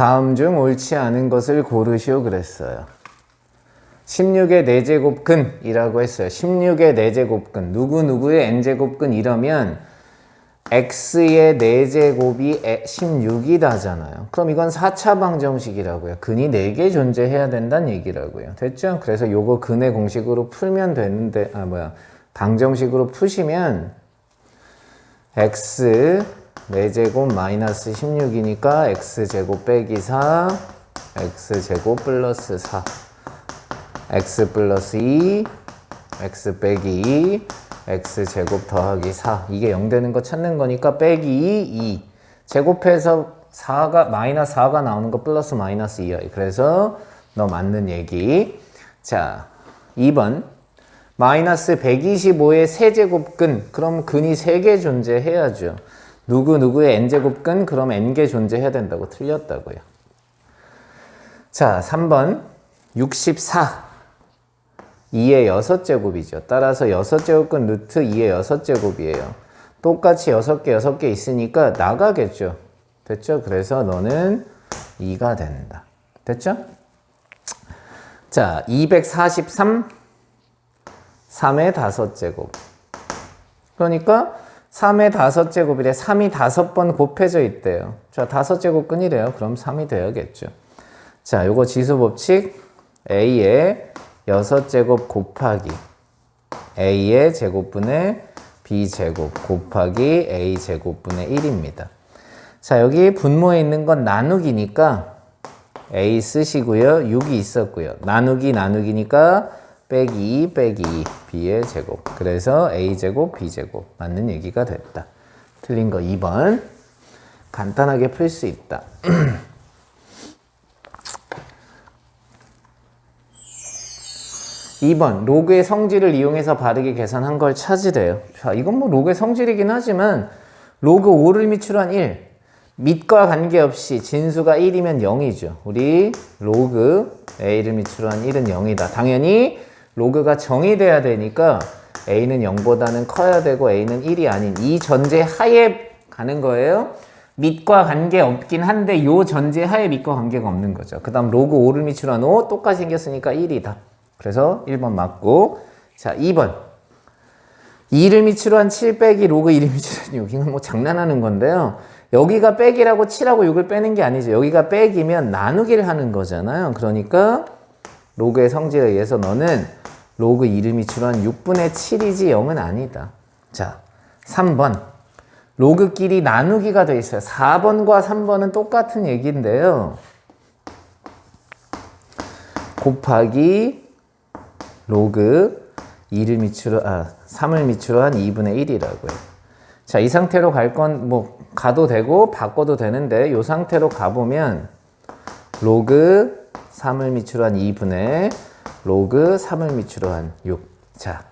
다음 중 옳지 않은 것을 고르시오 그랬어요. 16의 4제곱근이라고 했어요. 16의 4제곱근. 누구누구의 n제곱근 이러면 x의 4제곱이 16이다잖아요. 그럼 이건 4차 방정식이라고요. 근이 4개 존재해야 된다는 얘기라고요. 됐죠? 그래서 요거 근의 공식으로 풀면 되는데, 방정식으로 푸시면 x 4제곱 마이너스 16이니까 x제곱 빼기 4, x제곱 플러스 4, x 플러스 2, x 빼기 2, x제곱 더하기 4. 이게 0 되는 거 찾는 거니까 빼기 2. 제곱해서 4가, 마이너스 4가 나오는 거 플러스 마이너스 2야. 그래서 너 맞는 얘기. 자, 2번. 마이너스 125의 세제곱근. 그럼 근이 3개 존재해야죠. 누구누구의 n제곱근. 그럼 n개 존재해야 된다고 틀렸다고요. 자, 3번. 64. 2의 6제곱이죠. 따라서 6제곱근 루트 2의 6제곱이에요. 똑같이 6개 있으니까 나가겠죠. 됐죠? 그래서 너는 2가 된다. 됐죠? 자, 243, 3의 5제곱. 그러니까 3의 5제곱이래. 3이 5번 곱해져 있대요. 자, 5제곱근이래요. 그럼 3이 돼야겠죠. 자, 요거 지수법칙 A의 6제곱 곱하기 A의 제곱분의 B제곱 곱하기 A제곱분의 1입니다. 자, 여기 분모에 있는 건 나누기니까 A 쓰시고요. 6이 있었고요. 나누기니까 빼기 2 빼기 2 B의 제곱. 그래서 A제곱 B제곱 맞는 얘기가 됐다. 틀린 거 2번. 간단하게 풀 수 있다. 2번 로그의 성질을 이용해서 바르게 계산한 걸 찾으래요. 자, 이건 뭐 로그의 성질이긴 하지만 로그 5를 미추한 1 밑과 관계없이 진수가 1이면 0이죠. 우리 로그 A를 미추한 1은 0이다. 당연히 로그가 정이 돼야 되니까 A는 0보다는 커야 되고 A는 1이 아닌 이 전제 하에 가는 거예요. 밑과 관계없긴 한데 요 전제 하에 밑과 관계가 없는 거죠. 그 다음 로그 5를 미추한 5 똑같이 생겼으니까 1이다. 그래서 1번 맞고. 자, 2번 2를 미추로 한 7 빼기 로그 1을 미추로 한 6. 이건 뭐 장난하는 건데요. 여기가 빼기라고 7하고 6을 빼는 게 아니죠. 여기가 빼기면 나누기를 하는 거잖아요. 그러니까 로그의 성질에 의해서 너는 로그 2를 미추로 한 6분의 7이지 0은 아니다. 자, 3번 로그끼리 나누기가 돼 있어요. 4번과 3번은 똑같은 얘기인데요. 곱하기 로그 3을 미추로 한 2분의 1이라고요. 자, 이 상태로 갈 건 뭐 가도 되고 바꿔도 되는데 이 상태로 가보면 로그 3을 미추로 한 2분의 로그 3을 미추로 한 6. 자,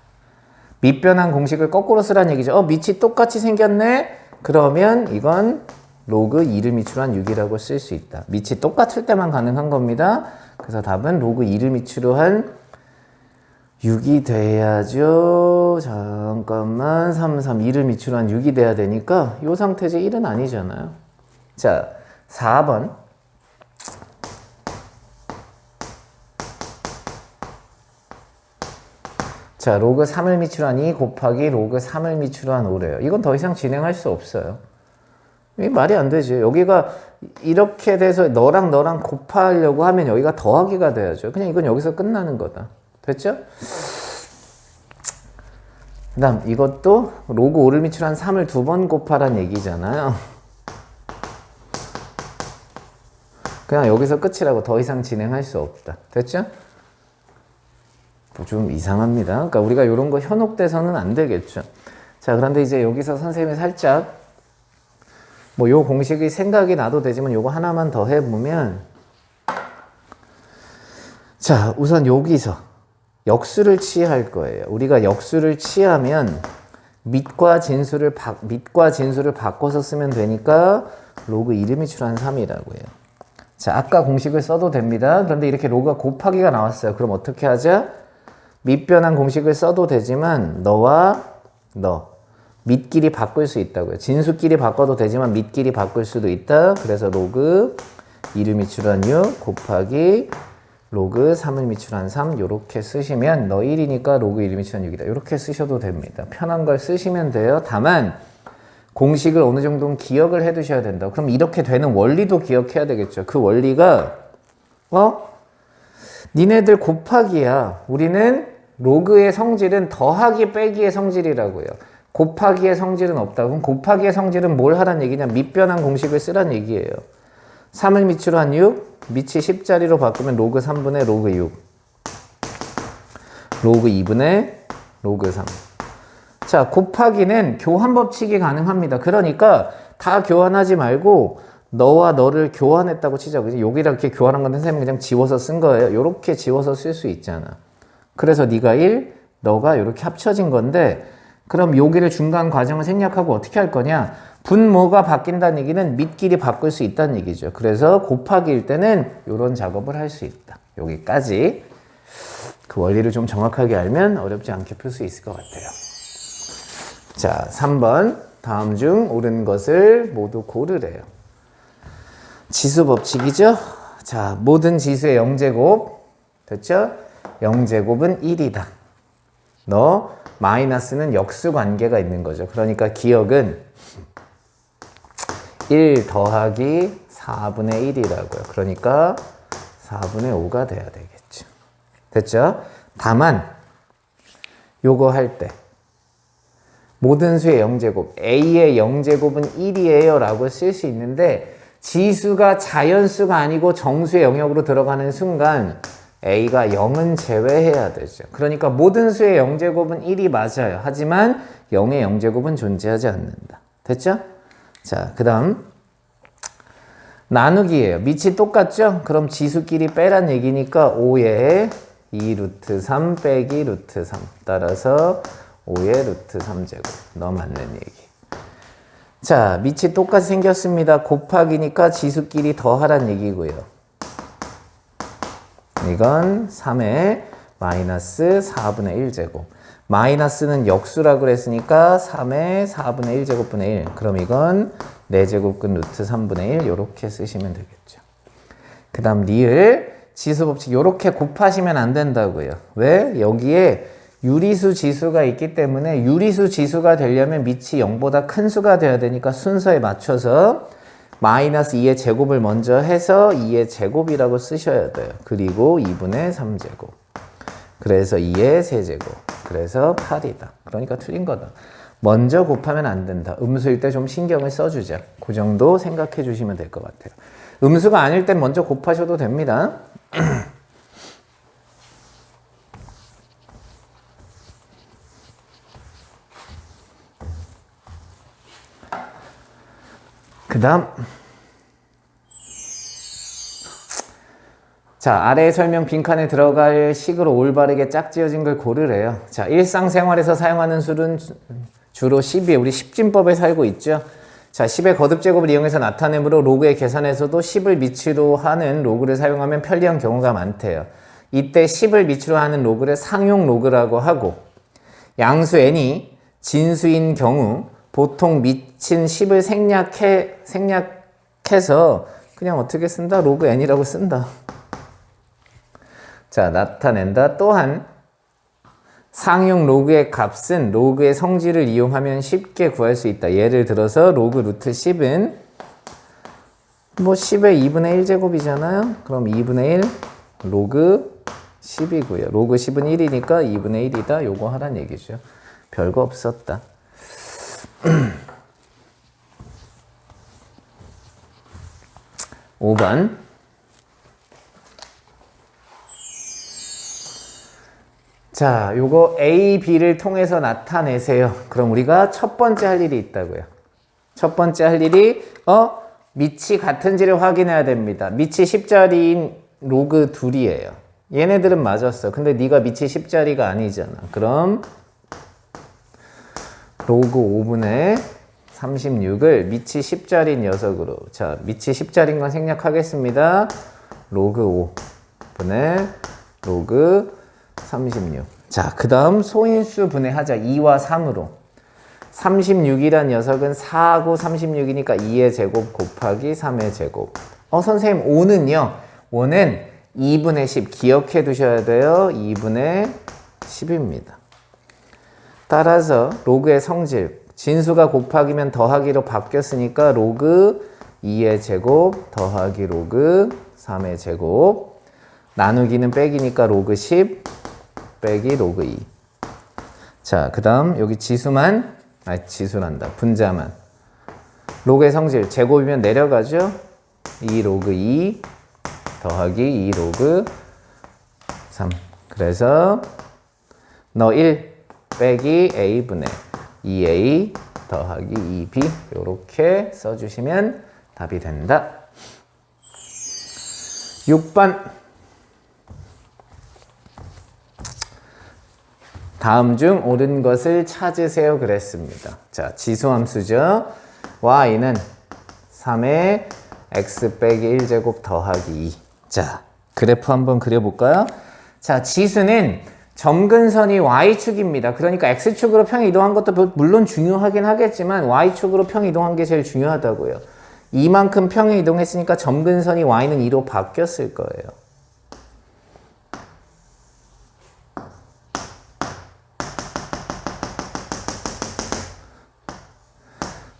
밑변환 공식을 거꾸로 쓰라는 얘기죠. 밑이 똑같이 생겼네? 그러면 이건 로그 2를 미추로 한 6이라고 쓸 수 있다. 밑이 똑같을 때만 가능한 겁니다. 그래서 답은 로그 2를 미추로 한 6이 돼야죠. 잠깐만. 2를 미추로 한 6이 돼야 되니까 이 상태지 1은 아니잖아요. 자, 4번. 자, 로그 3을 미추로 한 2 곱하기 로그 3을 미추로 한 5래요. 이건 더 이상 진행할 수 없어요. 이게 말이 안 되지. 여기가 이렇게 돼서 너랑 곱하려고 하면 여기가 더하기가 돼야죠. 그냥 이건 여기서 끝나는 거다. 됐죠? 그 다음 이것도 로그 5를 미추로 한 3을 2번 곱하란 얘기잖아요. 그냥 여기서 끝이라고. 더 이상 진행할 수 없다. 됐죠? 좀 이상합니다. 그러니까 우리가 이런 거 현혹돼서는 안 되겠죠. 자, 그런데 이제 여기서 선생님이 살짝 뭐 요 공식이 생각이 나도 되지만 요거 하나만 더 해보면, 자, 우선 여기서 역수를 취할 거예요. 우리가 역수를 취하면 밑과 진수를 바꿔서 쓰면 되니까 로그 1을 미추로 한 3이라고 해요. 자, 아까 공식을 써도 됩니다. 그런데 이렇게 로그가 곱하기가 나왔어요. 그럼 어떻게 하자? 밑변환 공식을 써도 되지만 너와 너 밑끼리 바꿀 수 있다고요. 진수끼리 바꿔도 되지만 밑끼리 바꿀 수도 있다. 그래서 로그 2를 미출한 6 곱하기 로그 3을 미출한 3 요렇게 쓰시면 너 1이니까 로그 1을 미출한 6이다. 요렇게 쓰셔도 됩니다. 편한 걸 쓰시면 돼요. 다만 공식을 어느 정도는 기억을 해 두셔야 된다. 그럼 이렇게 되는 원리도 기억해야 되겠죠. 그 원리가 니네들 곱하기야. 우리는 로그의 성질은 더하기 빼기의 성질이라고요. 곱하기의 성질은 없다. 그럼 곱하기의 성질은 뭘 하란 얘기냐? 밑변한 공식을 쓰란 얘기예요. 3을 밑으로 한 6, 밑이 10자리로 바꾸면 로그 3분의 로그 6, 로그 2분의 로그 3. 자, 곱하기는 교환 법칙이 가능합니다. 그러니까 다 교환하지 말고 너와 너를 교환했다고 치자. 그지? 여기랑 이렇게 교환한 건데 선생님이 그냥 지워서 쓴 거예요. 요렇게 지워서 쓸 수 있잖아. 그래서 네가 1, 너가 이렇게 합쳐진 건데 그럼 여기를 중간 과정을 생략하고 어떻게 할 거냐? 분모가 바뀐다는 얘기는 밑끼리 바꿀 수 있다는 얘기죠. 그래서 곱하기일 때는 이런 작업을 할 수 있다. 여기까지. 그 원리를 좀 정확하게 알면 어렵지 않게 풀 수 있을 것 같아요. 자, 3번. 다음 중 옳은 것을 모두 고르래요. 지수 법칙이죠? 자, 모든 지수의 0제곱. 됐죠? 0제곱은 1이다. 너 마이너스는 역수 관계가 있는 거죠. 그러니까 기억은 1 더하기 4분의 1이라고요. 그러니까 4분의 5가 돼야 되겠죠. 됐죠? 다만 요거 할 때 모든 수의 0제곱, A의 0제곱은 1이에요 라고 쓸 수 있는데 지수가 자연수가 아니고 정수의 영역으로 들어가는 순간 A가 0은 제외해야 되죠. 그러니까 모든 수의 0제곱은 1이 맞아요. 하지만 0의 0제곱은 존재하지 않는다. 됐죠? 자, 그 다음 나누기예요. 밑이 똑같죠? 그럼 지수끼리 빼란 얘기니까 5의 2 루트 3 빼기 루트 3 따라서 5의 루트 3제곱. 너 맞는 얘기. 자, 밑이 똑같이 생겼습니다. 곱하기니까 지수끼리 더하란 얘기고요. 이건 3의 마이너스 4분의 1제곱. 마이너스는 역수라고 그랬으니까 3의 4분의 1제곱분의 1. 그럼 이건 4제곱근 루트 3분의 1 이렇게 쓰시면 되겠죠. 그 다음 리을 지수법칙 이렇게 곱하시면 안 된다고요. 왜? 여기에 유리수 지수가 있기 때문에 유리수 지수가 되려면 밑이 0보다 큰 수가 돼야 되니까 순서에 맞춰서 마이너스 2의 제곱을 먼저 해서 2의 제곱이라고 쓰셔야 돼요. 그리고 2분의 3제곱. 그래서 2의 세제곱. 그래서 8이다. 그러니까 틀린 거다. 먼저 곱하면 안 된다. 음수일 때 좀 신경을 써주자. 그 정도 생각해 주시면 될 것 같아요. 음수가 아닐 땐 먼저 곱하셔도 됩니다. 그 다음 자, 아래의 설명 빈칸에 들어갈 식으로 올바르게 짝지어진 걸 고르래요. 자, 일상생활에서 사용하는 수는 주로 10이에요. 우리 10진법에 살고 있죠. 자, 10의 거듭제곱을 이용해서 나타내므로 로그의 계산에서도 10을 미치로 하는 로그를 사용하면 편리한 경우가 많대요. 이때 10을 미치로 하는 로그를 상용 로그라고 하고 양수 n이 진수인 경우 보통 미친 10을 생략해서 그냥 어떻게 쓴다? 로그 n이라고 쓴다. 자, 나타낸다. 또한 상용 로그의 값은 로그의 성질을 이용하면 쉽게 구할 수 있다. 예를 들어서 로그 루트 10은 뭐 10의 2분의 1제곱이잖아요. 그럼 2분의 1 로그 10이고요. 로그 10은 1이니까 2분의 1이다. 요거 하란 얘기죠. 별거 없었다. 5번 자, 요거 A, B를 통해서 나타내세요. 그럼 우리가 첫 번째 할 일이 있다고요. 첫 번째 할 일이 밑이 같은지를 확인해야 됩니다. 밑이 10자리인 로그 둘이에요. 얘네들은 맞았어. 근데 네가 밑이 10자리가 아니잖아. 그럼 로그 5분의 36을 밑이 10자리인 녀석으로 자, 밑이 10자리인 건 생략하겠습니다. 로그 5분의 로그 36. 자, 그 다음 소인수 분해하자. 2와 3으로. 36이란 녀석은 4하고 36이니까 2의 제곱 곱하기 3의 제곱. 선생님 5는요. 5는 2분의 10 기억해 두셔야 돼요. 2분의 10입니다. 따라서 로그의 성질 진수가 곱하기면 더하기로 바뀌었으니까 로그 2의 제곱 더하기 로그 3의 제곱 나누기는 빼기니까 로그 10 빼기 로그 2. 자, 그 다음 여기 지수란다. 분자만. 로그의 성질 제곱이면 내려가죠. 2 로그 2 더하기 2 로그 3. 그래서 너 1 빼기 a분의 2a 더하기 2b 이렇게 써주시면 답이 된다. 6번 다음 중 옳은 것을 찾으세요 그랬습니다. 자, 지수함수죠. y는 3의 x 빼기 1제곱 더하기 2. 자, 그래프 한번 그려볼까요? 자, 지수는 점근선이 y축입니다. 그러니까 x축으로 평 이동한 것도 물론 중요하긴 하겠지만 y축으로 평 이동한 게 제일 중요하다고요. 이만큼 평에 이동했으니까 점근선이 y는 2로 바뀌었을 거예요.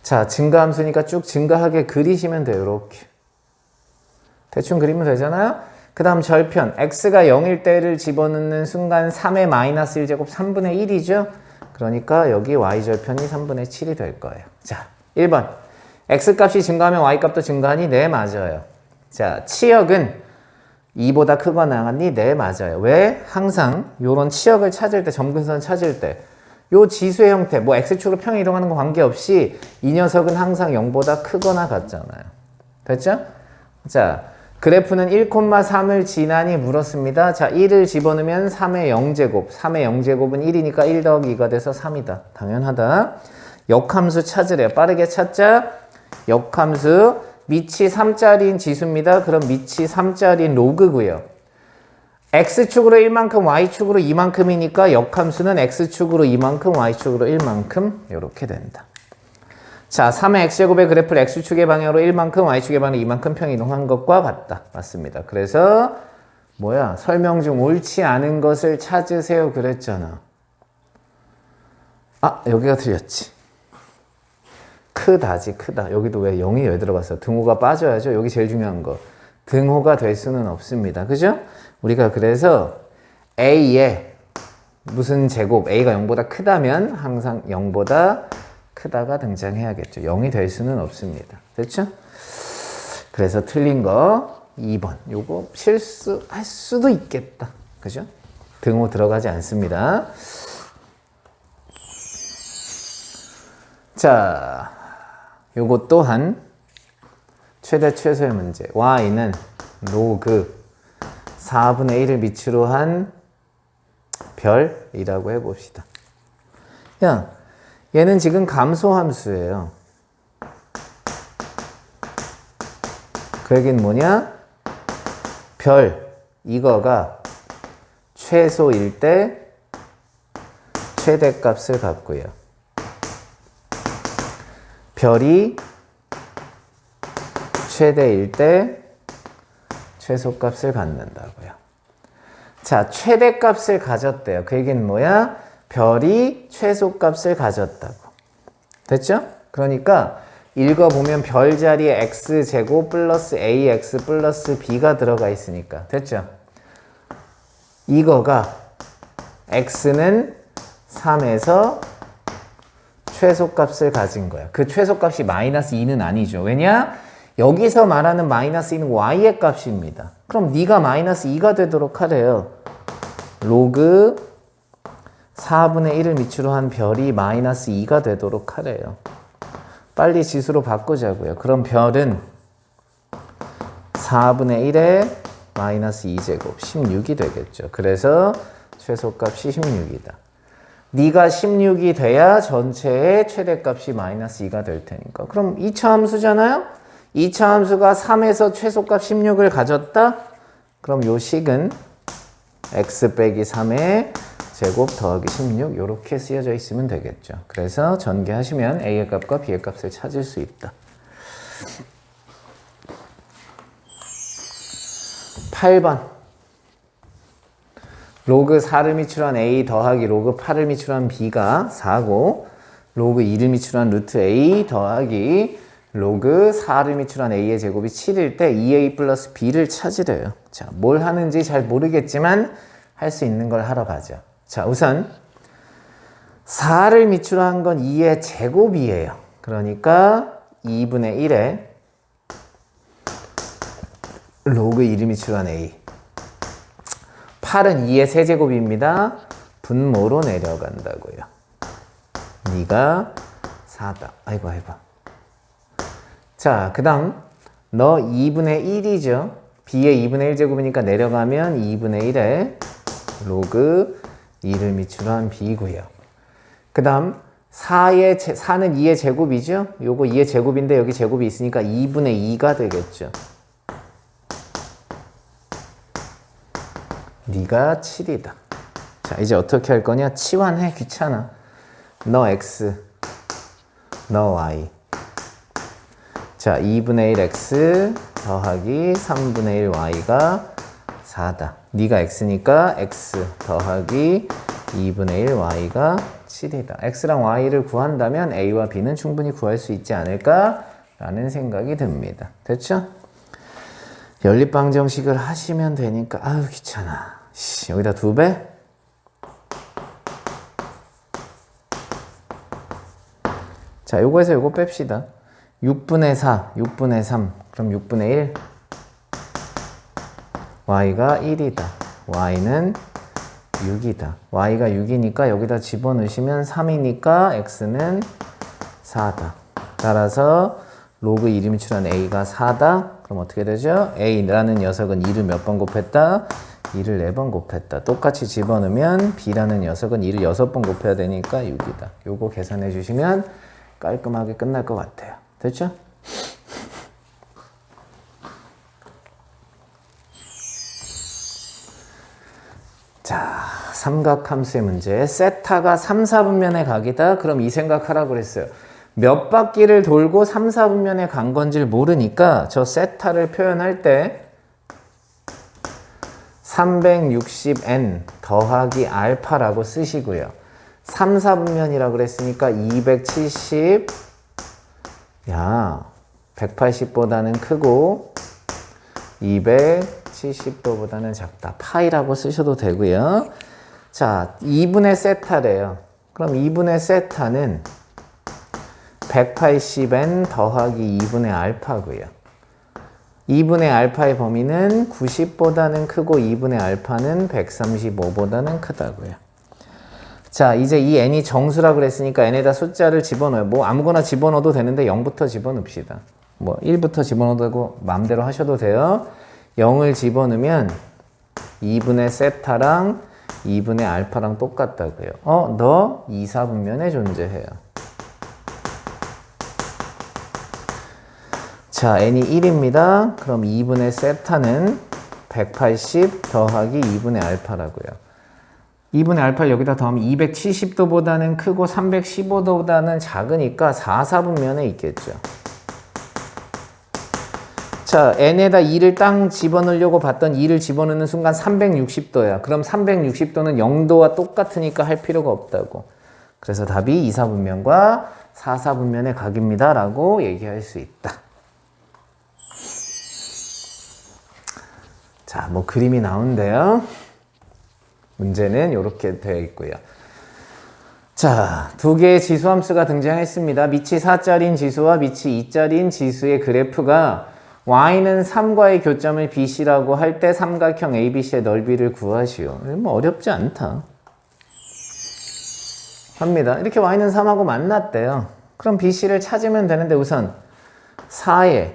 자, 증가함수니까 쭉 증가하게 그리시면 돼요. 이렇게. 대충 그리면 되잖아요? 그 다음 절편. x가 0일 때를 집어넣는 순간 3의 마이너스 1제곱 3분의 1이죠? 그러니까 여기 y절편이 3분의 7이 될 거예요. 자, 1번. x값이 증가하면 y값도 증가하니? 네, 맞아요. 자, 치역은 2보다 크거나 하니? 네, 맞아요. 왜? 항상 요런 치역을 찾을 때, 점근선을 찾을 때 요 지수의 형태, 뭐 x축으로 평 이동하는 거 관계없이 이 녀석은 항상 0보다 크거나 같잖아요. 됐죠? 자, 그래프는 1,3을 지나니 물었습니다. 자, 1을 집어넣으면 3의 0제곱. 3의 0제곱은 1이니까 1 더하기 2가 돼서 3이다. 당연하다. 역함수 찾으래요. 빠르게 찾자. 역함수. 밑이 3짜리인 지수입니다. 그럼 밑이 3짜리인 로그고요. x축으로 1만큼, y축으로 2만큼이니까 역함수는 x축으로 2만큼, y축으로 1만큼 이렇게 된다. 자, 3의 x제곱의 그래프를 x축의 방향으로 1만큼, y축의 방향으로 2만큼 평이동한 것과 같다. 맞습니다. 그래서 설명 중 옳지 않은 것을 찾으세요 그랬잖아. 아, 여기가 틀렸지. 크다지, 크다. 여기도 왜 0이 왜 들어갔어? 등호가 빠져야죠. 여기 제일 중요한 거. 등호가 될 수는 없습니다. 그죠? 우리가 그래서 a의 무슨 제곱, a가 0보다 크다면 항상 0보다 크다가 등장해야겠죠. 0이 될 수는 없습니다. 됐죠? 그래서 틀린 거 2번. 요거 실수할 수도 있겠다. 그죠? 등호 들어가지 않습니다. 자, 요거 또한 최대 최소의 문제. y는 로그 4분의 1을 밑으로 한 별이라고 해봅시다. 야, 얘는 지금 감소함수예요. 그 얘기는 뭐냐? 별, 이거가 최소일 때 최대값을 갖고요. 별이 최대일 때 최소값을 갖는다고요. 자, 최대값을 가졌대요. 그 얘기는 뭐야? 별이 최소값을 가졌다고. 됐죠? 그러니까 읽어보면 별 자리에 x제곱 플러스 ax 플러스 b가 들어가 있으니까. 됐죠? 이거가 x는 3에서 최소값을 가진 거야. 그 최소값이 마이너스 2는 아니죠. 왜냐? 여기서 말하는 마이너스 2는 y의 값입니다. 그럼 네가 마이너스 2가 되도록 하래요. 로그 4분의 1을 밑으로 한 별이 마이너스 2가 되도록 하래요. 빨리 지수로 바꾸자고요. 그럼 별은 4분의 1에 마이너스 2제곱 16이 되겠죠. 그래서 최소값이 16이다. 네가 16이 돼야 전체의 최대값이 마이너스 2가 될 테니까. 그럼 2차 함수잖아요? 2차 함수가 3에서 최소값 16을 가졌다? 그럼 요 식은 x 빼기 3의 제곱 더하기 16 이렇게 쓰여져 있으면 되겠죠. 그래서 전개하시면 a의 값과 b의 값을 찾을 수 있다. 8번. 로그 4를 미출한 a 더하기 로그 8을 미출한 b가 4고 로그 2를 미출한 루트 a 더하기 로그 4를 미출한 a의 제곱이 7일 때 2a 플러스 b를 찾으래요. 자, 뭘 하는지 잘 모르겠지만 할 수 있는 걸 하러 가죠. 자, 우선 4를 미출한 건 2의 제곱이에요. 그러니까 2분의 1에 로그 1을 미출한 a. 8은 2의 세제곱입니다. 분모로 내려간다고요. 네가 4다. 아이고. 자, 그 다음 너 2분의 1이죠. b의 2분의 1제곱이니까 내려가면 2분의 1에 로그 2를 미출한 b고요. 그 다음 4는 2의 제곱이죠. 요거 2의 제곱인데 여기 제곱이 있으니까 2분의 2가 되겠죠. 네가 7이다. 자, 이제 어떻게 할 거냐? 치환해. 귀찮아. 너 x, 너 y. 자, 2분의 1 x 더하기 3분의 1 y가 4다. 네가 x니까 x 더하기 2분의 1 y가 7이다. x랑 y를 구한다면 a와 b는 충분히 구할 수 있지 않을까라는 생각이 듭니다. 됐죠? 연립방정식을 하시면 되니까 아유 귀찮아. 여기다 2배? 자, 요거에서 요거 뺍시다. 6분의 4, 6분의 3, 그럼 6분의 1. y가 1이다. y는 6이다. y가 6이니까 여기다 집어넣으시면 3이니까 x는 4다. 따라서 로그 1이 미출한 a가 4다. 그럼 어떻게 되죠? a라는 녀석은 2를 몇 번 곱했다? 2를 4번 곱했다. 똑같이 집어넣으면 b라는 녀석은 2를 6번 곱해야 되니까 6이다. 요거 계산해 주시면 깔끔하게 끝날 것 같아요. 됐죠? 자, 삼각함수의 문제. 세타가 3, 4분면의 각이다. 그럼 이 생각하라고 그랬어요. 몇 바퀴를 돌고 3, 4분면에 간 건지를 모르니까 저 세타를 표현할 때 360n 더하기 알파라고 쓰시고요. 3, 4분면이라고 그랬으니까 270, 야, 180보다는 크고 270도보다는 작다. 파이라고 쓰셔도 되고요. 자, 2분의 세타래요. 그럼 2분의 세타는 180n 더하기 2분의 알파고요. 2분의 알파의 범위는 90보다는 크고 2분의 알파는 135보다는 크다고요. 자, 이제 이 n이 정수라고 그랬으니까 n에다 숫자를 집어넣어요. 뭐 아무거나 집어넣어도 되는데 0부터 집어넣읍시다. 뭐 1부터 집어넣어도 되고 마음대로 하셔도 돼요. 0을 집어넣으면 2분의 세타랑 2분의 알파랑 똑같다고요. 너 2, 4분면에 존재해요. 자, n이 1입니다. 그럼 2분의 세타는 180 더하기 2분의 알파라고요. 2분의 알파를 여기다 더하면 270도보다는 크고 315도보다는 작으니까 4, 4분면에 있겠죠. 자, n에다 2를 땅 집어넣으려고 봤던 2를 집어넣는 순간 360도야. 그럼 360도는 0도와 똑같으니까 할 필요가 없다고. 그래서 답이 2, 4분면과 4, 4분면의 각입니다. 라고 얘기할 수 있다. 자, 뭐 그림이 나온대요. 문제는 이렇게 되어 있고요. 자, 두 개의 지수함수가 등장했습니다. 밑이 4짜리인 지수와 밑이 2짜리인 지수의 그래프가 y는 3과의 교점을 BC라고 할 때 삼각형 ABC의 넓이를 구하시오. 뭐 어렵지 않다. 합니다. 이렇게 y는 3하고 만났대요. 그럼 BC를 찾으면 되는데 우선 4에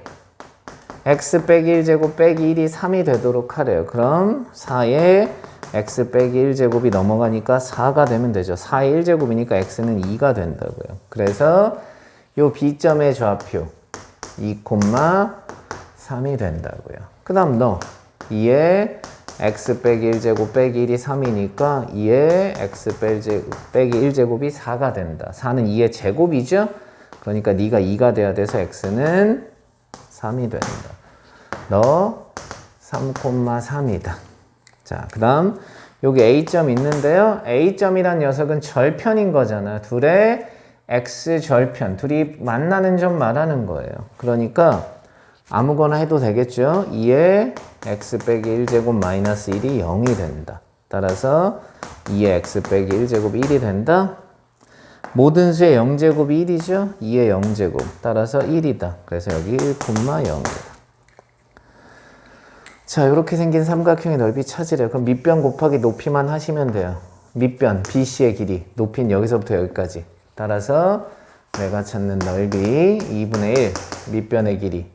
x 빼기 1제곱 빼기 1이 3이 되도록 하래요. 그럼 4에 x 빼기 1제곱이 넘어가니까 4가 되면 되죠. 4의 1제곱이니까 x는 2가 된다고요. 그래서 요 B점의 좌표 2,3이 된다고요. 그 다음 너 2에 x 빼기 1제곱 빼기 1이 3이니까 2에 x 빼기 1제곱이 4가 된다. 4는 2의 제곱이죠? 그러니까 네가 2가 돼야 돼서 x는 3이 된다. 너 3,3이다. 자, 그 다음 여기 A점 있는데요. A점이란 녀석은 절편인 거잖아. 둘의 X절편. 둘이 만나는 점 말하는 거예요. 그러니까 아무거나 해도 되겠죠. 2의 X 빼기 1제곱 마이너스 1이 0이 된다. 따라서 2의 X 빼기 1제곱 1이 된다. 모든 수의 0제곱이 1이죠. 2의 0제곱. 따라서 1이다. 그래서 여기 1,0이다. 자, 이렇게 생긴 삼각형의 넓이 찾으래요. 그럼 밑변 곱하기 높이만 하시면 돼요. 밑변 BC의 길이, 높이는 여기서부터 여기까지. 따라서 내가 찾는 넓이 2분의 1, 밑변의 길이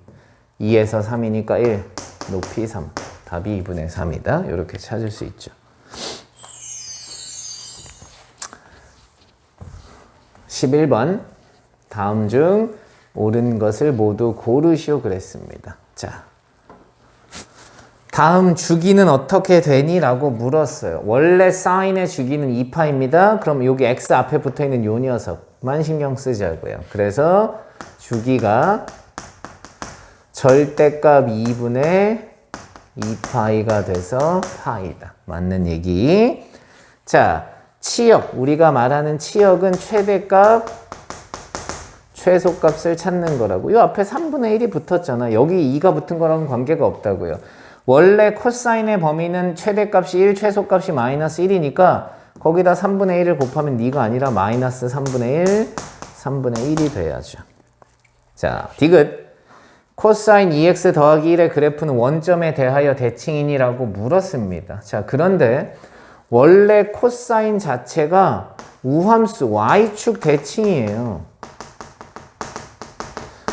2에서 3이니까 1, 높이 3. 답이 2분의 3이다. 이렇게 찾을 수 있죠. 11번. 다음 중 옳은 것을 모두 고르시오 그랬습니다. 자, 다음 주기는 어떻게 되니? 라고 물었어요. 원래 사인의 주기는 2파입니다. 그럼 여기 x 앞에 붙어있는 요 녀석만 신경 쓰자고요. 그래서 주기가 절대값 2분의 2파이가 돼서 파이다. 맞는 얘기. 자, 치역. 우리가 말하는 치역은 최대값, 최소값을 찾는 거라고. 이 앞에 3분의 1이 붙었잖아. 여기 2가 붙은 거랑은 관계가 없다고요. 원래 코사인의 범위는 최대값이 1, 최소값이 마이너스 1이니까 거기다 3분의 1을 곱하면 2가 아니라 마이너스 3분의 1, 3분의 1이 돼야죠. 자, 디귿. 코사인 2x 더하기 1의 그래프는 원점에 대하여 대칭이니라고 물었습니다. 자, 그런데 원래 코사인 자체가 우함수 y축 대칭이에요.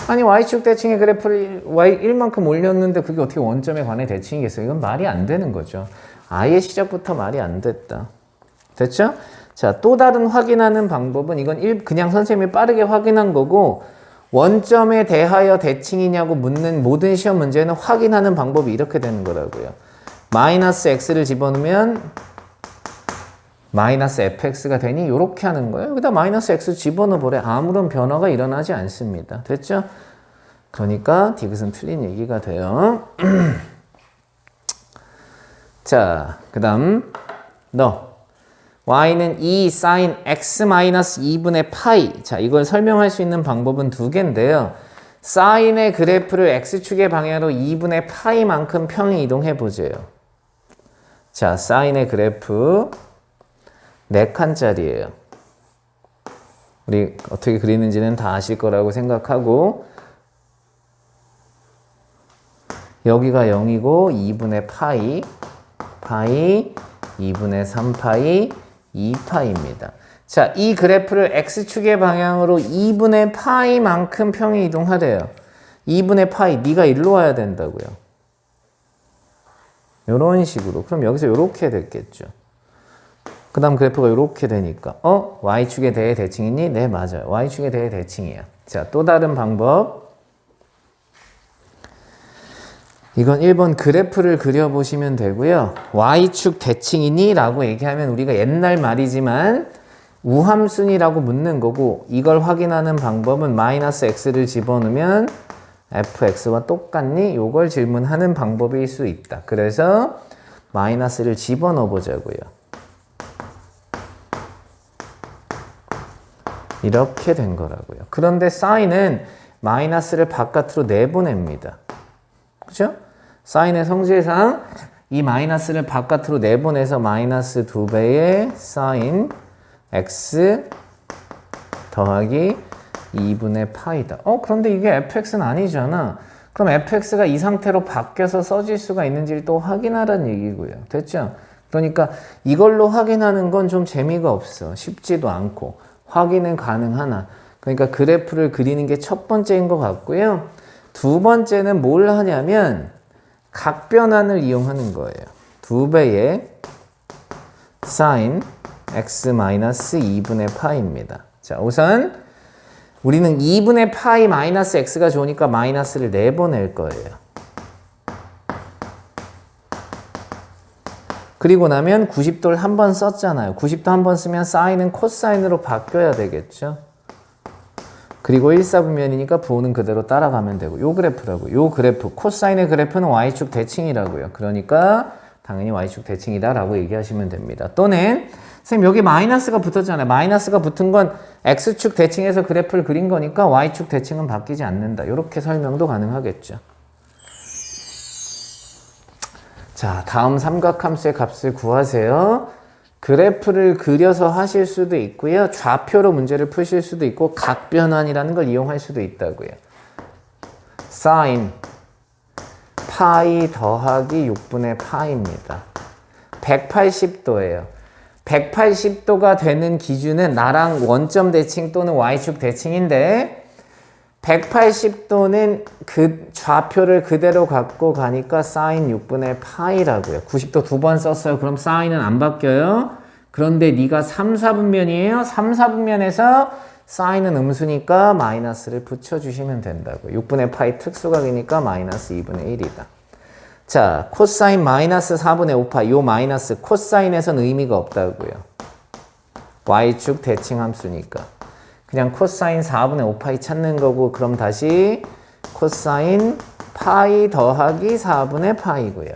아니 y축 대칭의 그래프를 y1만큼 올렸는데 그게 어떻게 원점에 관해 대칭이겠어요? 이건 말이 안 되는 거죠. 아예 시작부터 말이 안 됐다. 됐죠? 자, 또 다른 확인하는 방법은 이건 그냥 선생님이 빠르게 확인한 거고 원점에 대하여 대칭이냐고 묻는 모든 시험 문제는 확인하는 방법이 이렇게 되는 거라고요. 마이너스 x를 집어넣으면 마이너스 fx가 되니 이렇게 하는 거예요. 여기다 마이너스 x 집어넣어보래. 아무런 변화가 일어나지 않습니다. 됐죠? 그러니까 디귿은 틀린 얘기가 돼요. 자, 그 다음 y는 2 sin x 마이너스 2분의 파이. 자, 이걸 설명할 수 있는 방법은 두 개인데요. 사인의 그래프를 x축의 방향으로 2분의 파이만큼 평행 이동해 보세요. 자, 사인의 그래프 4칸짜리예요. 우리 어떻게 그리는지는 다 아실 거라고 생각하고 여기가 0이고 2분의 파이 2분의 3파이 2파이입니다. 자, 이 그래프를 x축의 방향으로 2분의 파이만큼 평행 이동하래요. 2분의 파이, 네가 일로 와야 된다고요. 이런 식으로. 그럼 여기서 이렇게 됐겠죠. 그 다음 그래프가 이렇게 되니까 y축에 대해 대칭이니? 네, 맞아요. y축에 대해 대칭이야. 자, 또 다른 방법. 이건 1번 그래프를 그려보시면 되고요. y축 대칭이니? 라고 얘기하면 우리가 옛날 말이지만 우함순이라고 묻는 거고 이걸 확인하는 방법은 마이너스 x를 집어넣으면 fx와 똑같니? 이걸 질문하는 방법일 수 있다. 그래서 마이너스를 집어넣어 보자고요. 이렇게 된 거라고요. 그런데 사인은 마이너스를 바깥으로 내보냅니다. 그죠? 사인의 성질상 이 마이너스를 바깥으로 내보내서 마이너스 2배의 사인 x 더하기 2분의 파이다. 그런데 이게 fx는 아니잖아. 그럼 fx가 이 상태로 바뀌어서 써질 수가 있는지를 또 확인하라는 얘기고요. 됐죠? 그러니까 이걸로 확인하는 건 좀 재미가 없어. 쉽지도 않고. 확인은 가능하나. 그러니까 그래프를 그리는 게 첫 번째인 것 같고요. 두 번째는 뭘 하냐면 각변환을 이용하는 거예요. 2배의 sin x 마이너스 2분의 파이입니다. 자, 우선 우리는 2분의 파이 마이너스 x가 좋으니까 마이너스를 내보낼 거예요. 그리고 나면 90도를 한 번 썼잖아요. 90도 한 번 쓰면 사인은 코사인으로 바뀌어야 되겠죠. 그리고 1사분면이니까 부호는 그대로 따라가면 되고 요 그래프라고. 요 그래프 코사인의 그래프는 y축 대칭이라고요. 그러니까 당연히 y축 대칭이다 라고 얘기하시면 됩니다. 또는 선생님 여기 마이너스가 붙었잖아요. 마이너스가 붙은 건 x축 대칭에서 그래프를 그린 거니까 y축 대칭은 바뀌지 않는다. 이렇게 설명도 가능하겠죠. 자, 다음 삼각함수의 값을 구하세요. 그래프를 그려서 하실 수도 있고요. 좌표로 문제를 푸실 수도 있고 각변환이라는 걸 이용할 수도 있다고요. sin 파이 더하기 6분의 파이입니다. 180도예요. 180도가 되는 기준은 나랑 원점 대칭 또는 y축 대칭인데 180도는 그 좌표를 그대로 갖고 가니까 sin 6분의 파이라고요. 90도 두 번 썼어요. 그럼 sign은 안 바뀌어요. 그런데 네가 3, 4분면이에요. 3, 4분면에서 sign은 음수니까 마이너스를 붙여주시면 된다고요. 6분의 파이 특수각이니까 마이너스 2분의 1이다. 자, 코사인 마이너스 4분의 5파이. 요 마이너스 코사인에선 의미가 없다고요. y축 대칭 함수니까. 그냥 코사인 4분의 5파이 찾는 거고 그럼 다시 코사인 파이 더하기 4분의 파이고요.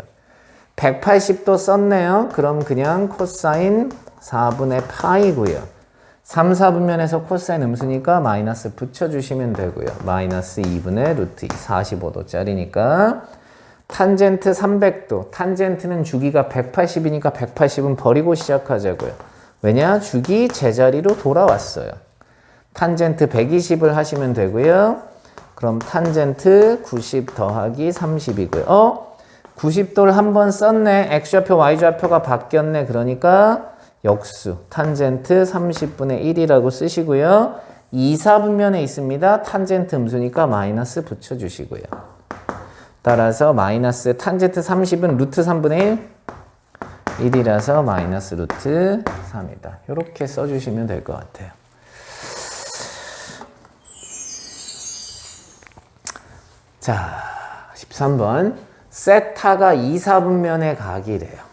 180도 썼네요. 그럼 그냥 코사인 4분의 파이고요. 3, 4분면에서 코사인 음수니까 마이너스 붙여주시면 되고요. 마이너스 2분의 루트 2, 45도짜리니까 탄젠트 300도. 탄젠트는 주기가 180이니까 180은 버리고 시작하자고요. 왜냐? 주기 제자리로 돌아왔어요. 탄젠트 120을 하시면 되고요. 그럼 탄젠트 90 더하기 30이고요. 90도를 한번 썼네. x좌표, y좌표가 바뀌었네. 그러니까 역수. 탄젠트 30분의 1이라고 쓰시고요. 2, 4분면에 있습니다. 탄젠트 음수니까 마이너스 붙여주시고요. 따라서 마이너스 탄젠트 30은 루트 3분의 1. 1이라서 마이너스 루트 3이다. 이렇게 써주시면 될 것 같아요. 자, 13번. 세타가 2, 4분면의 각이래요.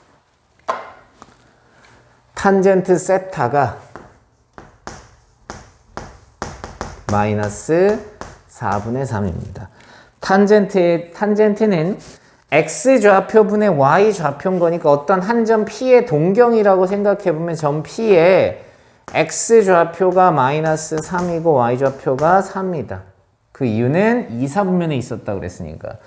탄젠트 세타가 마이너스 4분의 3입니다. 탄젠트는 x좌표분의 y좌표인 거니까 어떤 한 점 P의 동경이라고 생각해보면 점 P에 x좌표가 마이너스 3이고 y좌표가 3이다. 그 이유는 2, 4분면에 있었다고 그랬으니까.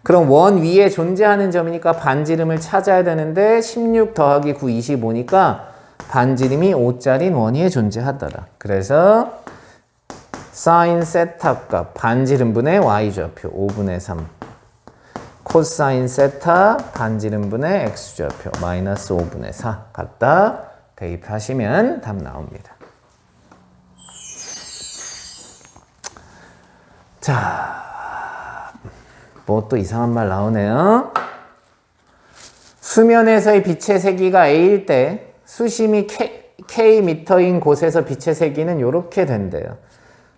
그럼 원 위에 존재하는 점이니까 반지름을 찾아야 되는데 16 더하기 9, 25니까 반지름이 5짜린 원 위에 존재하더라. 그래서 사인 세타 값 반지름분의 y좌표 5분의 3 코사인 세타 반지름분의 x좌표 마이너스 5분의 4 갖다 대입하시면 답 나옵니다. 자, 뭐 또 이상한 말 나오네요. 수면에서의 빛의 세기가 A일 때 수심이 K 미터인 곳에서 빛의 세기는 이렇게 된대요.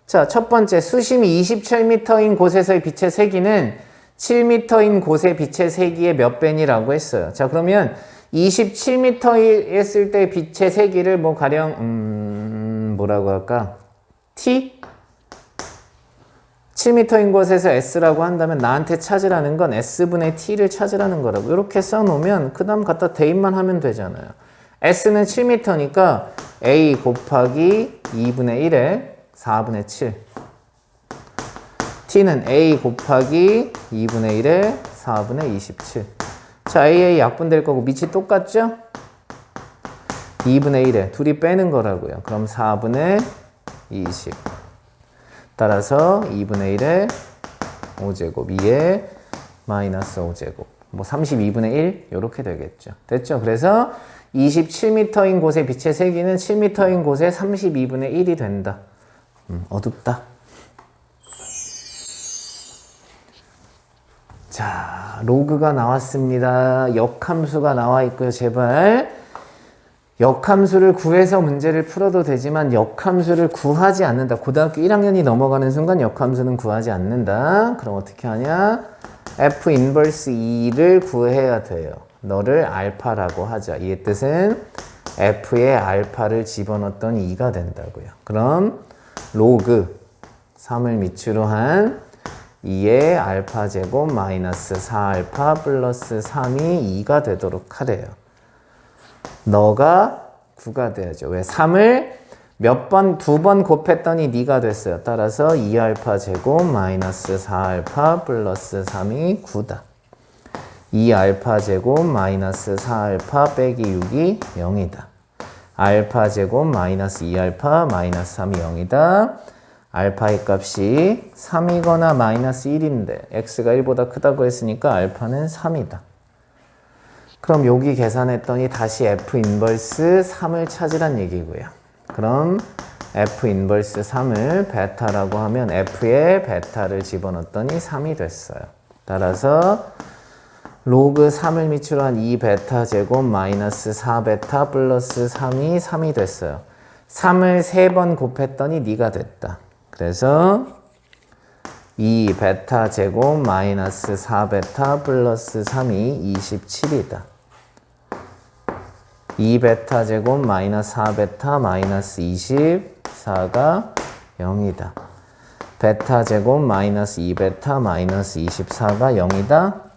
자, 첫 번째 수심이 27m인 곳에서의 빛의 세기는 7m인 곳의 빛의 세기의 몇 배니라고 했어요. 자, 그러면 27m였을 때 빛의 세기를 뭐 가령 뭐라고 할까? T? 7m인 곳에서 S라고 한다면 나한테 찾으라는 건 S분의 T를 찾으라는 거라고. 이렇게 써놓으면 그 다음 갖다 대입만 하면 되잖아요. S는 7m니까 A 곱하기 2분의 1에 4분의 7. T는 A 곱하기 2분의 1에 4분의 27. 자, AA 약분될 거고 밑이 똑같죠? 2분의 1에 둘이 빼는 거라고요. 그럼 4분의 20. 따라서 2분의 1에 5제곱 2에 마이너스 5제곱 뭐 32분의 1 이렇게 되겠죠. 됐죠? 그래서 27m인 곳의 빛의 세기는 7m인 곳에 32분의 1이 된다. 어둡다. 자, 로그가 나왔습니다. 역함수가 나와 있고요. 제발 역함수를 구해서 문제를 풀어도 되지만 역함수를 구하지 않는다. 고등학교 1학년이 넘어가는 순간 역함수는 구하지 않는다. 그럼 어떻게 하냐? F 인버스 2를 구해야 돼요. 너를 알파라고 하자. 이 뜻은 F에 알파를 집어넣었던 2가 된다고요. 그럼 로그 3을 밑으로 한 2의 알파 제곱 마이너스 4알파 플러스 3이 2가 되도록 하래요. 너가 9가 돼야죠. 왜? 3을 몇 번, 2번 곱했더니 네가 됐어요. 따라서 2알파 제곱 마이너스 4알파 플러스 3이 9다. 2알파 제곱 마이너스 4알파 빼기 6이 0이다. 알파 제곱 마이너스 2알파 마이너스 3이 0이다. 알파의 값이 3이거나 마이너스 1인데 x가 1보다 크다고 했으니까 알파는 3이다. 그럼 여기 계산했더니 다시 f 인버스 3을 찾으란 얘기고요. 그럼 f 인버스 3을 베타라고 하면 f에 베타를 집어넣었더니 3이 됐어요. 따라서 로그 3을 밑으로 한 2베타 제곱 마이너스 4베타 플러스 3이 3이 됐어요. 3을 3번 곱했더니 네가 됐다. 그래서 2베타 제곱 마이너스 4베타 플러스 3이 27이다. 2베타 제곱 마이너스 4베타 마이너스 24가 0이다. 베타 제곱 마이너스 2베타 마이너스 24가 0이다.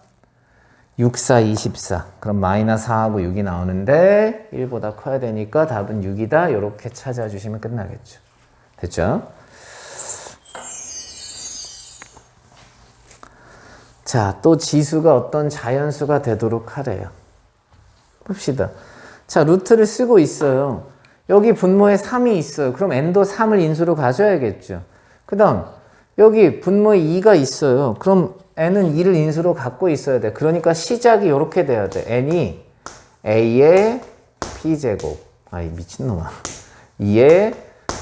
6, 4, 24. 그럼 마이너스 4하고 6이 나오는데 1보다 커야 되니까 답은 6이다. 이렇게 찾아주시면 끝나겠죠. 됐죠? 자, 또 지수가 어떤 자연수가 되도록 하래요. 봅시다. 자, 루트를 쓰고 있어요. 여기 분모에 3이 있어요. 그럼 n도 3을 인수로 가져야겠죠. 그 다음 여기 분모에 2가 있어요. 그럼 n은 2를 인수로 갖고 있어야 돼. 그러니까 시작이 이렇게 돼야 돼. n이 a의 p제곱, 아이 미친놈아, 2의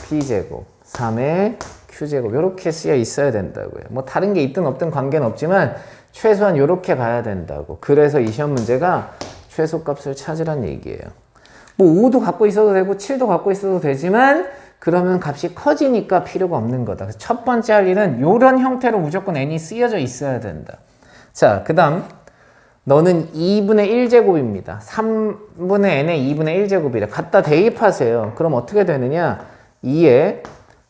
p제곱, 3의 q제곱 이렇게 쓰여 있어야 된다고요. 뭐 다른 게 있든 없든 관계는 없지만 최소한 이렇게 가야 된다고. 그래서 이 시험 문제가 최소값을 찾으란 얘기예요. 뭐 5도 갖고 있어도 되고 7도 갖고 있어도 되지만 그러면 값이 커지니까 필요가 없는 거다. 그래서 첫 번째 할 일은 이런 형태로 무조건 n이 쓰여져 있어야 된다. 자, 그 다음 너는 2분의 1제곱입니다. 3분의 n의 2분의 1제곱이래. 갖다 대입하세요. 그럼 어떻게 되느냐? 2의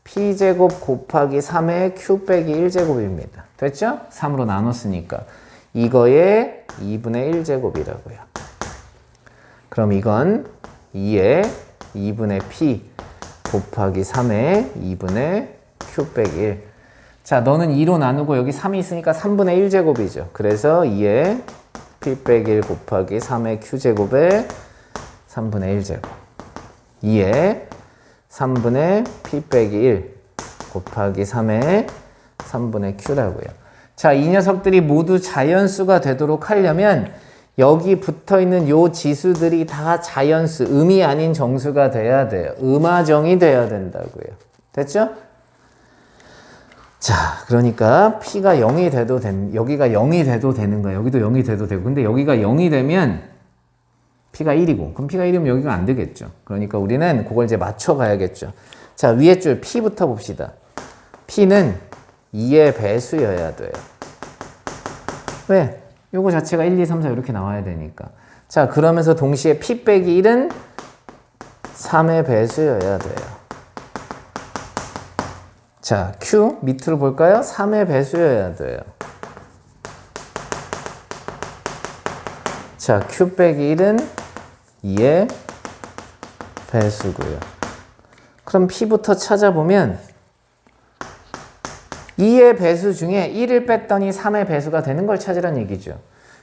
p제곱 곱하기 3의 q 빼기 1제곱입니다. 됐죠? 3으로 나눴으니까. 이거의 2분의 1제곱이라고요. 그럼 이건 2의 2분의 p 곱하기 3의 2분의 q 빼기 1. 자, 너는 2로 나누고 여기 3이 있으니까 3분의 1제곱이죠. 그래서 2의 p 빼기 1 곱하기 3의 q제곱에 3분의 1제곱. 2의 3분의 p 빼기 1 곱하기 3의 3분의 q라고요. 자, 이 녀석들이 모두 자연수가 되도록 하려면 여기 붙어있는 요 지수들이 다 자연수, 음이 아닌 정수가 돼야 돼요. 음화정이 돼야 된다고요. 됐죠? 자, 그러니까 P가 0이 돼도 여기가 0이 돼도 되는 거야. 여기도 0이 돼도 되고. 근데 여기가 0이 되면 P가 1이고. 그럼 P가 1이면 여기가 안 되겠죠. 그러니까 우리는 그걸 이제 맞춰 가야겠죠. 자, 위에 줄 P부터 봅시다. P는 2의 배수여야 돼요. 왜? 요거 자체가 1, 2, 3, 4 이렇게 나와야 되니까. 자, 그러면서 동시에 P 빼기 1은 3의 배수여야 돼요. 자, Q 밑으로 볼까요? 3의 배수여야 돼요. 자, Q 빼기 1은 2의 배수고요. 그럼 P부터 찾아보면 2의 배수 중에 1을 뺐더니 3의 배수가 되는 걸 찾으란 얘기죠.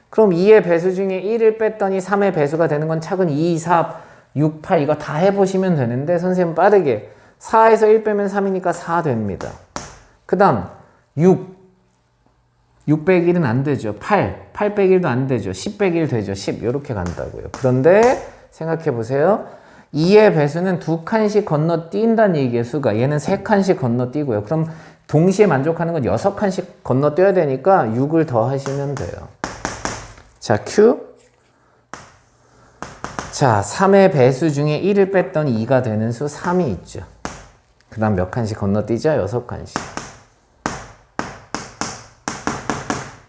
그럼 2의 배수 중에 1을 뺐더니 3의 배수가 되는 건 차근 2, 4, 6, 8 이거 다 해보시면 되는데 선생님 빠르게 4에서 1 빼면 3이니까 4 됩니다. 그 다음 6 빼기 1은 안 되죠. 8 빼기 1도 안 되죠. 10 빼기 1 되죠. 10 이렇게 간다고요. 그런데 생각해 보세요. 2의 배수는 2칸씩 건너뛴다는 얘기예요. 수가. 얘는 3칸씩 건너뛰고요. 그럼 동시에 만족하는 건 6칸씩 건너뛰어야 되니까 6을 더 하시면 돼요. 자, Q. 자, 3의 배수 중에 1을 뺐더니 2가 되는 수 3이 있죠. 그 다음 몇 칸씩 건너뛰죠? 6칸씩.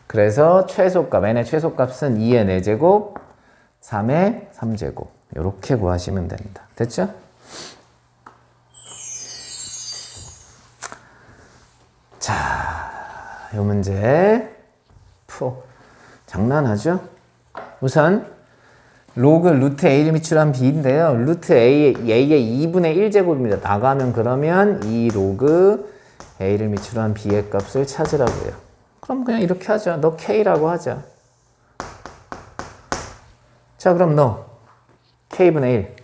그래서 최소값, n의 최소값은 2의 4제곱, 3의 3제곱. 이렇게 구하시면 됩니다. 됐죠? 이 문제 장난하죠? 우선 로그 루트 a를 미출한 b인데요. 루트 a의 2분의 1제곱입니다. 나가면 그러면 이 로그 a를 미출한 b의 값을 찾으라고요. 그럼 그냥 이렇게 하자. 너 k라고 하자. 자, 그럼 너 k분의 1.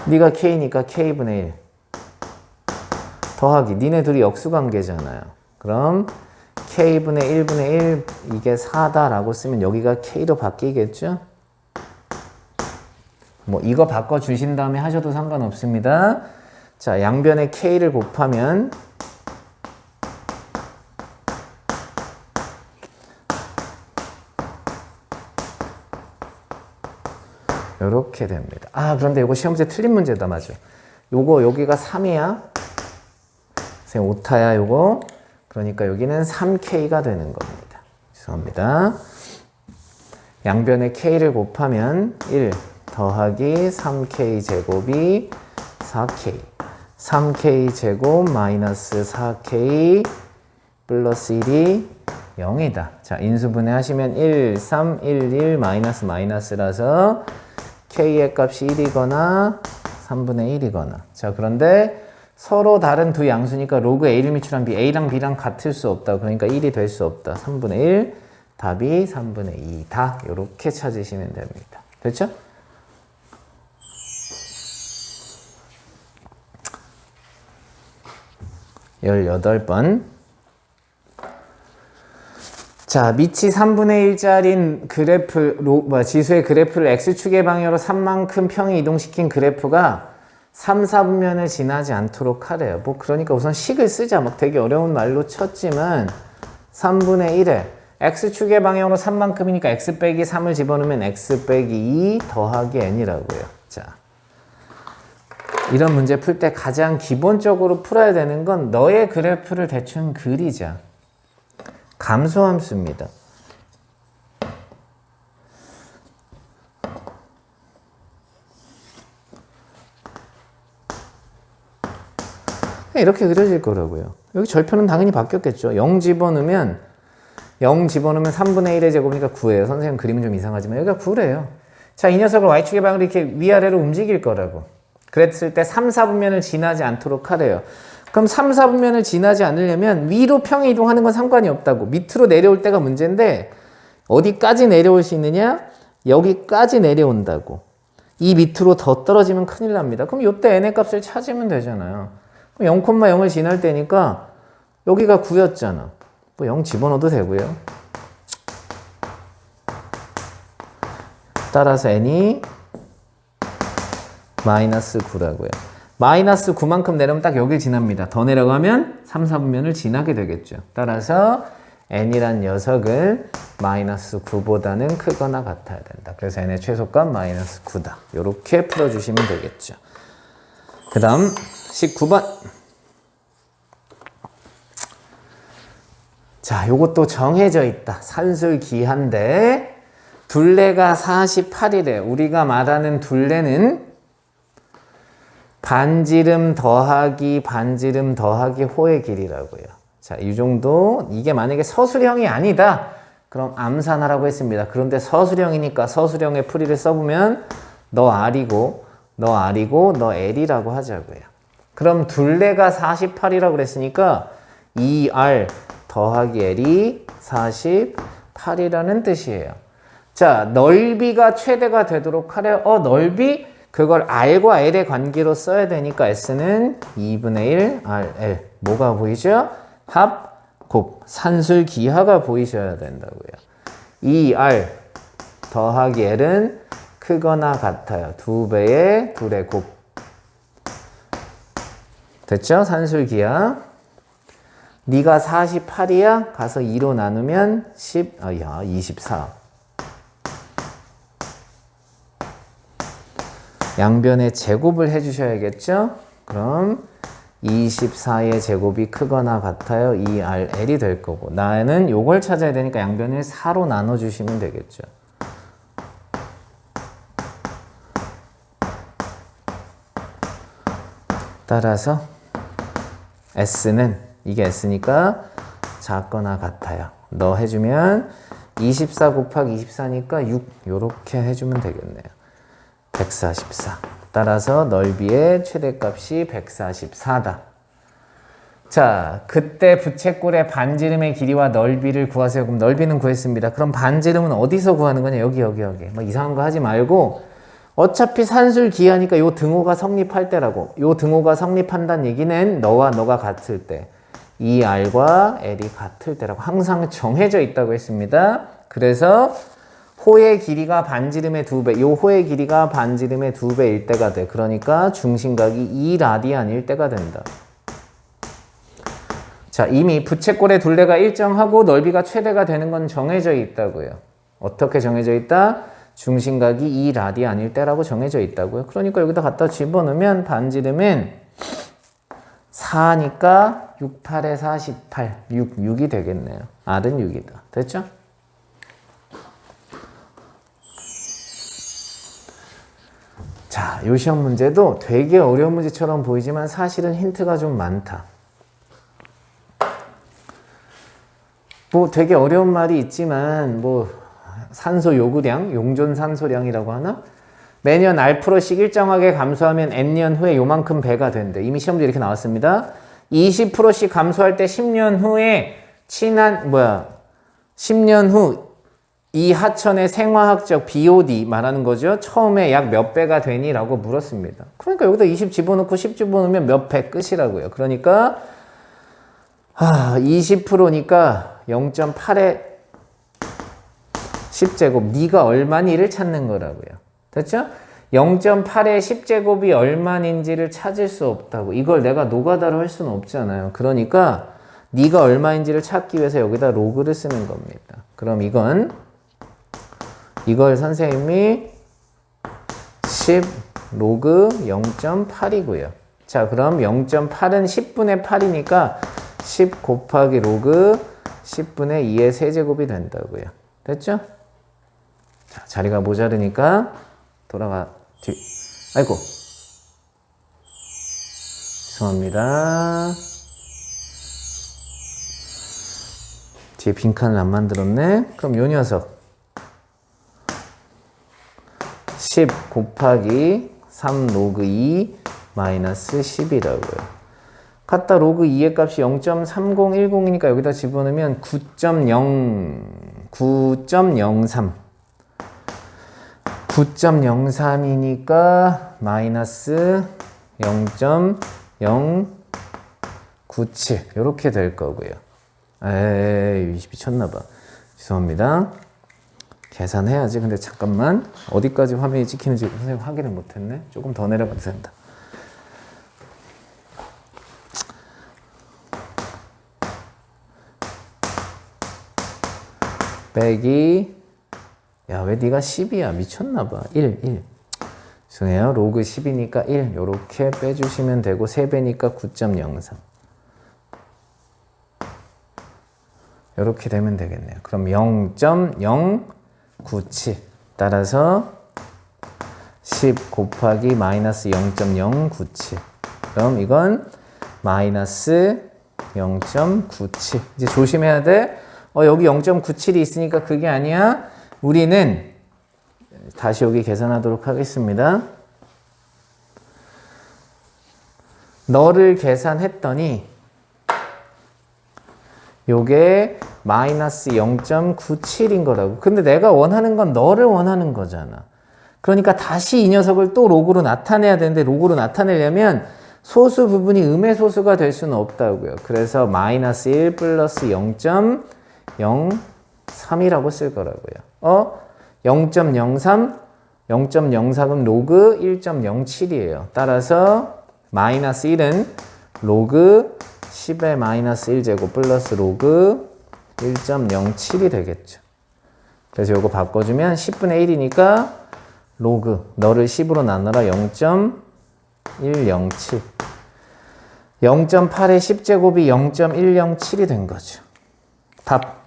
네가 k니까 k분의 1. 더하기. 니네 둘이 역수관계잖아요. 그럼 k분의 1분의 1 이게 4다라고 쓰면 여기가 k로 바뀌겠죠? 뭐 이거 바꿔주신 다음에 하셔도 상관없습니다. 자, 양변에 k를 곱하면 이렇게 됩니다. 아, 그런데 이거 시험 문제 틀린 문제다. 맞아. 요거 여기가 3이야. 선생님 오타야 요거. 그러니까 여기는 3k가 되는 겁니다. 죄송합니다. 양변에 k를 곱하면 1 더하기 3k 제곱이 4k. 3k 제곱 마이너스 4k 플러스 1이 0이다. 자, 인수분해 하시면 1, 3, 1, 1 마이너스 마이너스라서 k의 값이 1이거나 3분의 1이거나. 자, 그런데 서로 다른 두 양수니까 로그 a를 미출한 b, a랑 b랑 같을 수 없다. 그러니까 1이 될 수 없다. 3분의 1, 답이 3분의 2다. 이렇게 찾으시면 됩니다. 됐죠? 열여덟 번. 자, 밑이 3분의 1짜린 지수의 그래프를 x축의 방향으로 3만큼 평이 이동시킨 그래프가 3, 4분면을 지나지 않도록 하래요. 뭐 그러니까 우선 식을 쓰자. 막 되게 어려운 말로 쳤지만 3분의 1에 x축의 방향으로 3만큼이니까 x 빼기 3을 집어넣으면 x 빼기 2 더하기 n이라고요. 자, 이런 문제 풀 때 가장 기본적으로 풀어야 되는 건 너의 그래프를 대충 그리자. 감소함수입니다. 이렇게 그려질 거라고요. 여기 절편은 당연히 바뀌었겠죠. 0 집어넣으면 3분의 1의 제곱이니까 9예요. 선생님 그림은 좀 이상하지만 여기가 9래요. 자, 이 녀석을 y축의 방향으로 이렇게 위아래로 움직일 거라고. 그랬을 때 3, 4분면을 지나지 않도록 하래요. 그럼 3, 4분면을 지나지 않으려면 위로 평이 이동하는 건 상관이 없다고. 밑으로 내려올 때가 문제인데 어디까지 내려올 수 있느냐? 여기까지 내려온다고. 이 밑으로 더 떨어지면 큰일 납니다. 그럼 이때 n의 값을 찾으면 되잖아요. 그럼 0,0을 지날 때니까 여기가 9였잖아. 뭐 0 집어넣어도 되고요. 따라서 n이 마이너스 9라고요. 마이너스 9만큼 내려오면 딱 여길 지납니다. 더 내려가면 3, 4분면을 지나게 되겠죠. 따라서 n이란 녀석은 마이너스 9보다는 크거나 같아야 된다. 그래서 n의 최소값 마이너스 9다. 이렇게 풀어주시면 되겠죠. 그 다음 19번. 자, 요것도 정해져 있다. 산술기한데 둘레가 48이래. 우리가 말하는 둘레는 반지름 더하기 호의 길이라고요. 자, 이 정도. 이게 만약에 서술형이 아니다. 그럼 암산하라고 했습니다. 그런데 서술형이니까 서술형의 풀이를 써보면 너 R이고 너 L이라고 하자고요. 그럼 둘레가 48이라고 그랬으니까 2R 더하기 L이 48이라는 뜻이에요. 자, 넓이가 최대가 되도록 하래요. 넓이? 그걸 R과 L의 관계로 써야 되니까 S는 2분의 1 RL. 뭐가 보이죠? 합, 곱, 산술 기하가 보이셔야 된다고요. 2R 더하기 L은 크거나 같아요. 2배의 둘의 곱. 됐죠? 산술 기하. 네가 48이야? 가서 2로 나누면 24. 양변에 제곱을 해주셔야겠죠? 그럼 24의 제곱이 크거나 같아요. 2RL이 될 거고. 나는 요걸 찾아야 되니까 양변을 4로 나눠주시면 되겠죠. 따라서 S는 이게 S니까 작거나 같아요. 너 해주면 24 곱하기 24니까 6 요렇게 해주면 되겠네요. 144. 따라서 넓이의 최대값이 144다. 자, 그때 부채꼴의 반지름의 길이와 넓이를 구하세요. 그럼 넓이는 구했습니다. 그럼 반지름은 어디서 구하는 거냐? 여기. 뭐 이상한 거 하지 말고 어차피 산술 기하니까 요 등호가 성립할 때라고. 요 등호가 성립한다는 얘기는 너와 너가 같을 때. 이 R과 L이 같을 때라고 항상 정해져 있다고 했습니다. 그래서 호의 길이가 반지름의 2배, 요 호의 길이가 반지름의 2배일 때가 돼. 그러니까 중심각이 2라디안일 때가 된다. 자, 이미 부채꼴의 둘레가 일정하고 넓이가 최대가 되는 건 정해져 있다고요. 어떻게 정해져 있다? 중심각이 2라디안일 때라고 정해져 있다고요. 그러니까 여기다 갖다 집어넣으면 반지름은 4니까 6, 8에 48, 6이 되겠네요. R은 6이다. 됐죠? 자, 요 시험 문제도 되게 어려운 문제처럼 보이지만 사실은 힌트가 좀 많다. 뭐 되게 어려운 말이 있지만 뭐 산소 요구량, 용존 산소량이라고 하나? 매년 R%씩 일정하게 감소하면 N년 후에 요만큼 배가 된대. 이미 시험도 이렇게 나왔습니다. 20%씩 감소할 때 10년 후에 10년 후 이 하천의 생화학적 BOD 말하는 거죠. 처음에 약 몇 배가 되니? 라고 물었습니다. 그러니까 여기다 20 집어넣고 10 집어넣으면 몇 배 끝이라고요. 그러니까 20%니까 0.8에 10제곱 네가 얼마니를 찾는 거라고요. 됐죠? 0.8의 10제곱이 얼마인지를 찾을 수 없다고. 이걸 내가 노가다로 할 수는 없잖아요. 그러니까 네가 얼마인지를 찾기 위해서 여기다 로그를 쓰는 겁니다. 그럼 이걸 선생님이 10 로그 0.8이고요. 자, 그럼 0.8은 10분의 8이니까 10 곱하기 로그 10분의 2의 세제곱이 된다고요. 됐죠? 자, 자리가 모자르니까 아이고. 죄송합니다. 뒤에 빈칸을 안 만들었네. 그럼 요 녀석 10 곱하기 3 로그 2 마이너스 10이라고요. 갖다 로그 2의 값이 0.3010이니까 여기다 집어넣으면 9.03 9.03이니까 마이너스 0.097 이렇게 될 거고요. 에이, 미쳤나봐. 죄송합니다. 계산해야지. 근데 잠깐만, 어디까지 화면이 찍히는지 선생님 확인을 못했네. 조금 더 내려가도 된다. 빼기, 야, 왜 네가 10이야? 미쳤나봐. 1. 죄송해요. 로그 10이니까 1. 요렇게 빼주시면 되고, 3배니까 9.03. 요렇게 되면 되겠네요. 그럼 0.097. 따라서 10 곱하기 마이너스 0.097. 그럼 이건 마이너스 0.97. 이제 조심해야 돼. 여기 0.97이 있으니까 그게 아니야. 우리는 다시 여기 계산하도록 하겠습니다. 너를 계산했더니 요게 마이너스 0.97인 거라고. 근데 내가 원하는 건 너를 원하는 거잖아. 그러니까 다시 이 녀석을 또 로그로 나타내야 되는데 로그로 나타내려면 소수 부분이 음의 소수가 될 수는 없다고요. 그래서 마이너스 1 플러스 0.03이라고 쓸 거라고요. 0.03, 0.04은 로그 1.07이에요. 따라서 마이너스 1은 로그 10의 마이너스 1제곱 플러스 로그 1.07이 되겠죠. 그래서 이거 바꿔주면 10분의 1이니까 로그 너를 10으로 나눠라 0.107. 0.8의 10제곱이 0.107이 된 거죠. 답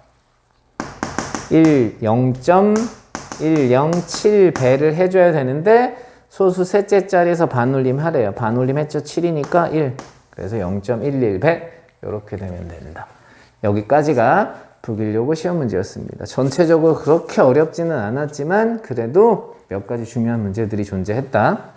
0.107배를 해줘야 되는데 소수 셋째 자리에서 반올림 하래요. 반올림 했죠. 7이니까 1. 그래서 0.11배 이렇게 되면 된다. 여기까지가 불길요고 시험 문제였습니다. 전체적으로 그렇게 어렵지는 않았지만 그래도 몇 가지 중요한 문제들이 존재했다.